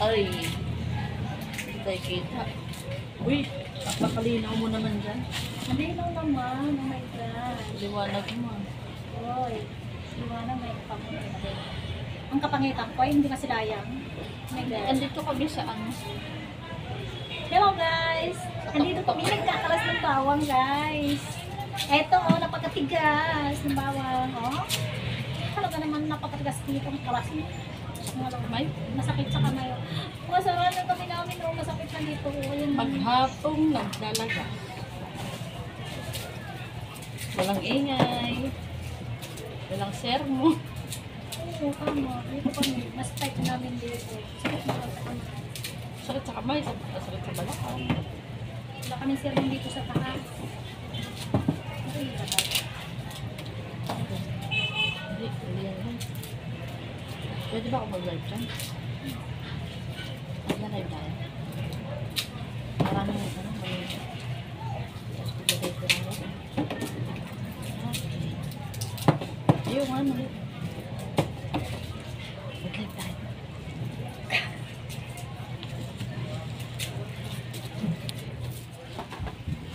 Ay, tayo kita. Uy, papakalinaw mo naman dyan. Malinaw naman. Oh my God. Liwanag mo. Oy. Liwanag may kapangitan. Ang kapangitan ko ay hindi masilayang. Oh my God. Andito kami sa ano. Hello guys! Andito kami nagkakalas ng bawang guys. Eto oh, napakatigas ng bawang. Oh. Talaga naman napakatigas dito ang kalas niya. Kamay? Masakit sa kamay. Oh. Masarap na kami namin. Oh. Masakit na dito. Oh. Yun. Paghapong nagdalaga. Walang ingay. Walang sermo. Oo, tama. Dito kami. Mas tight namin dito. Sakit na kamay. Sakit sa kamay, sakit sa balakang. Wala kaming sermon dito sa taas. Ay, tagay. Hindi yan. Pwede ba ako mag-live dyan? Mag-live tayo. Maraming ano, mali. Tapos pagkakay ko lang ako. Okay. Ayun nga, mali.